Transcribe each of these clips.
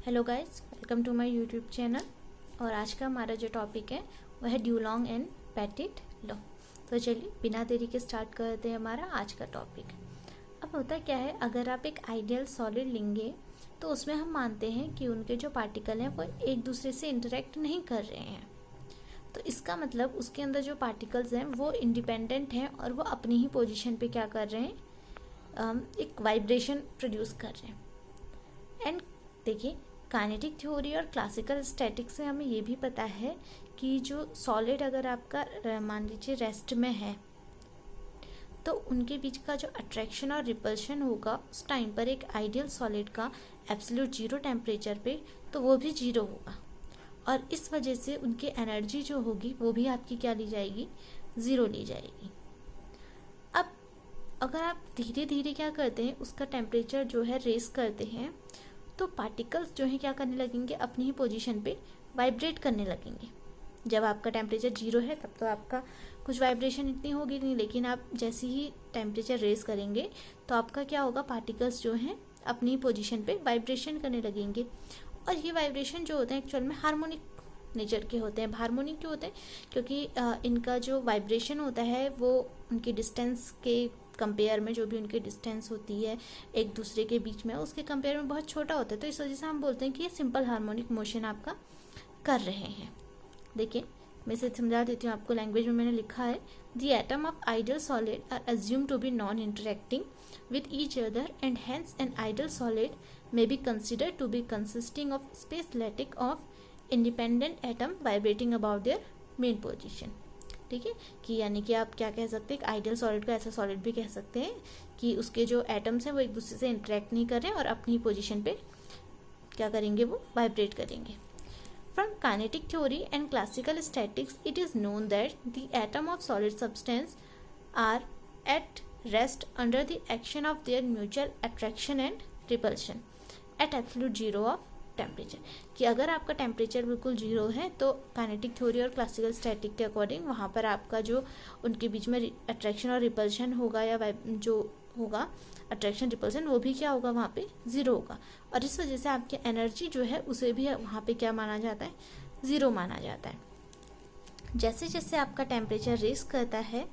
Hello guys, welcome to my YouTube channel. और आज का हमारा जो टॉपिक है वह है ड्यूलॉन्ग एंड पेटिट लॉ। तो चलिए बिना देरी के स्टार्ट करते हैं हमारा आज का टॉपिक। अब होता क्या है, अगर आप एक आइडियल सॉलिड लेंगे तो उसमें हम मानते हैं कि उनके जो पार्टिकल हैं वो एक दूसरे से इंटरेक्ट नहीं कर रहे हैं। तो इसका मतलब उसके अंदर जो पार्टिकल्स हैं वो इंडिपेंडेंट हैं और वो अपनी ही पोजीशन पे क्या कर रहे हैं, एक वाइब्रेशन प्रोड्यूस कर रहे हैं। एंड देखिए, काइनेटिक थ्योरी और क्लासिकल स्टैटिक्स से हमें ये भी पता है कि जो सॉलिड अगर आपका मान लीजिए रेस्ट में है तो उनके बीच का जो अट्रैक्शन और रिपल्शन होगा उस टाइम पर एक आइडियल सॉलिड का एब्सोल्यूट जीरो टेम्परेचर पे तो वो भी जीरो होगा। और इस वजह से उनकी एनर्जी जो होगी वो भी आपकी क्या ली जाएगी, ज़ीरो ली जाएगी। अब अगर आप धीरे धीरे क्या करते हैं, उसका टेम्परेचर जो है रेस करते हैं तो पार्टिकल्स जो है क्या करने लगेंगे, अपनी ही पोजीशन पे वाइब्रेट करने लगेंगे। जब आपका टेम्परेचर जीरो है तब तो आपका कुछ वाइब्रेशन इतनी होगी नहीं, लेकिन आप जैसे ही टेम्परेचर रेस करेंगे तो आपका क्या होगा, पार्टिकल्स जो हैं अपनी ही पोजीशन पे वाइब्रेशन करने लगेंगे। और ये वाइब्रेशन जो होते हैं एक्चुअल में हार्मोनिक नेचर के होते हैं। हार्मोनिक क्यों होते हैं, क्योंकि इनका जो वाइब्रेशन होता है वो उनकी डिस्टेंस के कंपेयर में, जो भी उनकी डिस्टेंस होती है एक दूसरे के बीच में, उसके कंपेयर में बहुत छोटा होता है। तो इस वजह से हम बोलते हैं कि ये सिंपल हार्मोनिक मोशन आपका कर रहे हैं। देखिए मैं इसे समझा देती हूँ आपको, लैंग्वेज में मैंने लिखा है, the atom of ideal solid are assume to be non interacting with each other and hence an ideal solid may be considered to be consisting of spacelike of independent atom vibrating about their main position। ठीक है, कि यानी कि आप क्या कह सकते हैं, एक आइडियल सॉलिड को ऐसा सॉलिड भी कह सकते हैं कि उसके जो एटम्स हैं वो एक दूसरे से इंटरेक्ट नहीं कर रहे हैं और अपनी पोजीशन पे क्या करेंगे, वो वाइब्रेट करेंगे। From kinetic theory and classical statics, it is known that the atom of solid substance are at rest under the action of their mutual attraction and repulsion at absolute zero of temperature. कि अगर आपका temperature बिल्कुल zero है तो kinetic theory और classical static के according वहाँ पर आपका जो उनके बीच में अट्रैक्शन और रिपल्शन होगा या जो होगा अट्रैक्शन रिपल्शन, वो भी क्या होगा, वहाँ पे ज़ीरो होगा। और इस वजह से आपकी एनर्जी जो है उसे भी वहाँ पे क्या माना जाता है, ज़ीरो माना जाता है। जैसे जैसे आपका टेम्परेचर रेस करता है,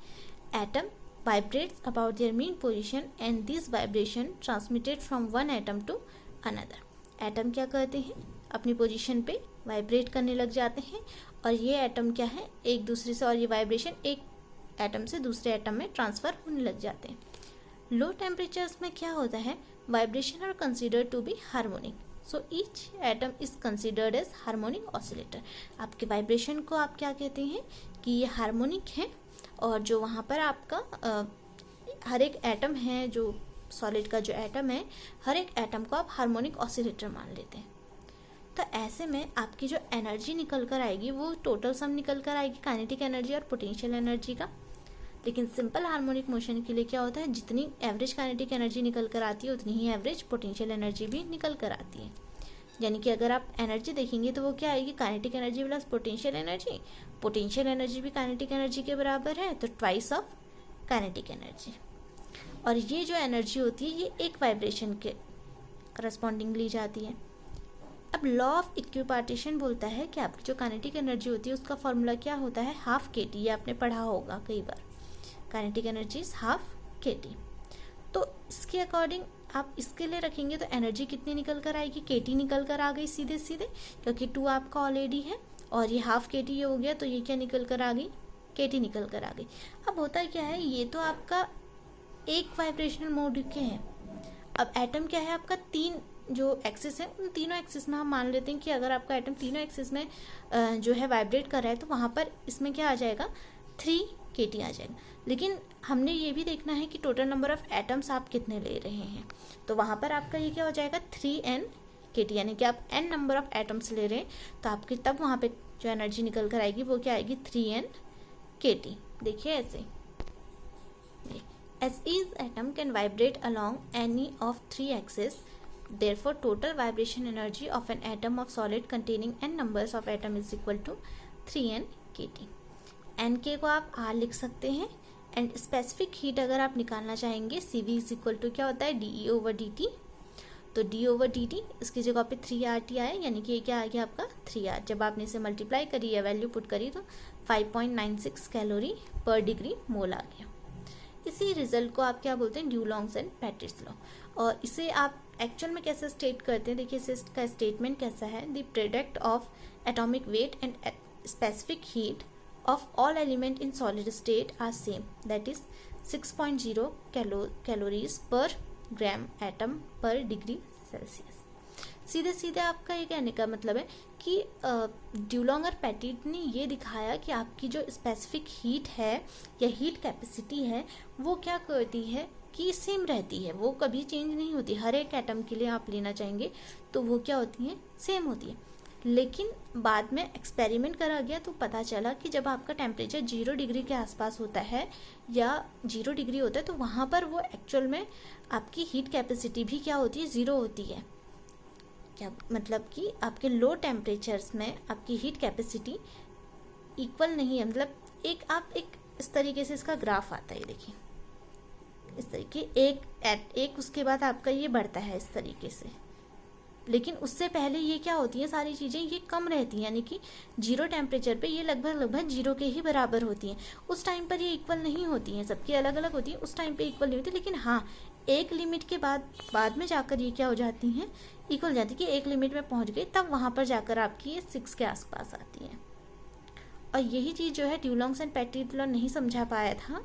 atom vibrates about their mean position and this vibration transmitted from one atom to another। Atom क्या करते हैं, अपनी पोजीशन पे वाइब्रेट करने लग जाते हैं और ये एटम क्या है, एक दूसरे से, और ये वाइब्रेशन एक एटम से दूसरे एटम में ट्रांसफ़र होने लग जाते हैं। लो टेम्परेचर्स में क्या होता है, vibration are considered to be harmonic, so each atom is considered as harmonic oscillator. आपके वाइब्रेशन को आप क्या कहते हैं कि ये हार्मोनिक है, और जो वहाँ पर आपका हर एक एटम है, जो सॉलिड का जो एटम है, हर एक एटम को आप हार्मोनिक ऑसिलेटर मान लेते हैं। तो ऐसे में आपकी जो एनर्जी निकल कर आएगी वो टोटल सम निकल कर आएगी, काइनेटिक एनर्जी और पोटेंशियल एनर्जी का। लेकिन सिंपल हार्मोनिक मोशन के लिए क्या होता है, जितनी एवरेज काइनेटिक एनर्जी निकल कर आती है उतनी ही एवरेज पोटेंशियल एनर्जी भी निकल कर आती है। यानी कि अगर आप एनर्जी देखेंगे तो वो क्या आएगी, kinetic energy plus potential energy. Potential energy भी काइनेटिक एनर्जी के बराबर है, तो ट्वाइस ऑफ काइनेटिक एनर्जी। और ये जो एनर्जी होती है ये एक वाइब्रेशन के करस्पॉन्डिंग ली जाती है। अब लॉ ऑफ इक्विपार्टीशन बोलता है कि आपकी जो काइनेटिक एनर्जी होती है उसका फॉर्मूला क्या होता है, हाफ के टी। ये आपने पढ़ा होगा कई बार, काइनेटिक एनर्जी इज हाफ के टी। तो इसके अकॉर्डिंग आप इसके लिए रखेंगे तो एनर्जी कितनी निकल कर आएगी, के टी निकल कर आ गई सीधे सीधे, क्योंकि 2 आपका ऑलरेडी है और ये हाफ के टी हो गया, तो ये क्या निकल कर आ गई, के टी निकल कर आ गई। अब होता क्या है, ये तो आपका एक वाइब्रेशनल मोड के हैं। अब एटम क्या है आपका, 3 जो एक्सिस है उन तीनों एक्सिस में हम मान लेते हैं कि अगर आपका एटम तीनों एक्सिस में जो है वाइब्रेट कर रहा है तो वहाँ पर इसमें क्या आ जाएगा, 3 के टी आ जाएगा। लेकिन हमने ये भी देखना है कि टोटल नंबर ऑफ एटम्स आप कितने ले रहे हैं, तो वहाँ पर आपका ये क्या हो जाएगा, 3n के टी। यानी कि आप n नंबर ऑफ एटम्स ले रहे हैं तो आपकी तब वहाँ पे जो एनर्जी निकल कर आएगी वो क्या आएगी, 3n के टी। देखिए ऐसे, as each atom can vibrate along any of 3 axes, therefore total vibration energy of an atom of solid containing n numbers of atom is equal to 3n kT। n k को आप r लिख सकते हैं and specific heat अगर आप निकालना चाहेंगे, CV is equal to क्या होता है, DE/dt। तो d/dt इसकी जगह पे 3RT आया, यानी कि ये क्या आ गया आपका 3R। जब आपने इसे मल्टीप्लाई करी या वैल्यू पुट करी तो 5.96 कैलोरी पर डिग्री मोल आ गया। इसी रिजल्ट को आप क्या बोलते हैं, ड्यूलॉन्ग्स एंड पेटिट्स लॉ। और इसे आप एक्चुअल में कैसे स्टेट करते हैं, देखिए इसका स्टेटमेंट कैसा है, the product of atomic weight and specific heat of all element in solid state are same, that is 6.0 calories per gram atom per degree Celsius। सीधे सीधे आपका ये कहने का मतलब है कि ड्यूलॉन्ग और पेटिट ने ये दिखाया कि आपकी जो स्पेसिफिक हीट है या हीट कैपेसिटी है वो क्या करती है कि सेम रहती है, वो कभी चेंज नहीं होती। हर एक एटम के लिए आप लेना चाहेंगे तो वो क्या होती है, सेम होती है। लेकिन बाद में एक्सपेरिमेंट करा गया तो पता चला कि जब आपका टेम्परेचर 0 डिग्री के आसपास होता है या 0 डिग्री होता है तो वहाँ पर वो एक्चुअल में आपकी हीट कैपेसिटी भी क्या होती है, 0 होती है। क्या मतलब कि आपके लो टेम्परेचर्स में आपकी हीट कैपेसिटी इक्वल नहीं है। मतलब एक इस तरीके से इसका ग्राफ आता है, देखिए इस तरीके एक उसके बाद आपका ये बढ़ता है इस तरीके से, लेकिन उससे पहले ये क्या होती है, सारी चीज़ें ये कम रहती हैं, यानी कि 0 टेम्परेचर पे ये लगभग 0 के ही बराबर होती हैं। उस टाइम पर ये इक्वल नहीं होती हैं, सबकी अलग अलग होती हैं, उस टाइम पे इक्वल नहीं होती। लेकिन हाँ, एक लिमिट के बाद में जाकर ये क्या हो जाती हैं, इक्वल हो जाती है कि एक लिमिट में पहुंच गई तब वहाँ पर जाकर आपकी ये 6 के आसपास आती हैं। और यही चीज़ जो है ड्यूलॉन्ग्स एंड पेटिट लॉ नहीं समझा पाया था।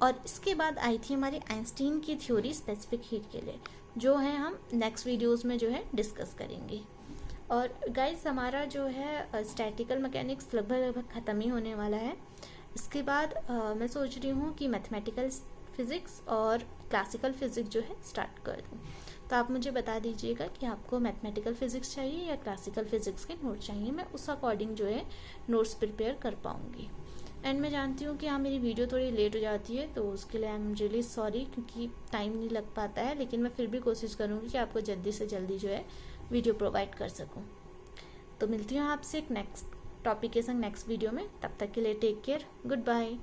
और इसके बाद आई थी हमारी आइंस्टीन की थ्योरी स्पेसिफिक हीट के लिए, जो है हम नेक्स्ट वीडियोस में जो है डिस्कस करेंगे। और गाइस हमारा जो है स्टैटिकल मैकेनिक्स लगभग ख़त्म ही होने वाला है। इसके बाद मैं सोच रही हूँ कि मैथमेटिकल फिज़िक्स और क्लासिकल फिज़िक्स जो है स्टार्ट कर दूँ। तो आप मुझे बता दीजिएगा कि आपको मैथमेटिकल फिज़िक्स चाहिए या क्लासिकल फिज़िक्स के नोट चाहिए, मैं उस अकॉर्डिंग जो है नोट्स प्रिपेयर कर पाऊँगी। एंड मैं जानती हूँ कि हाँ मेरी वीडियो थोड़ी लेट हो जाती है, तो उसके लिए आई एम रियली सॉरी, क्योंकि टाइम नहीं लग पाता है। लेकिन मैं फिर भी कोशिश करूँगी कि आपको जल्दी से जल्दी जो है वीडियो प्रोवाइड कर सकूँ। तो मिलती हूँ आपसे एक नेक्स्ट टॉपिक के संग नेक्स्ट वीडियो में। तब तक के लिए टेक केयर, गुड बाय।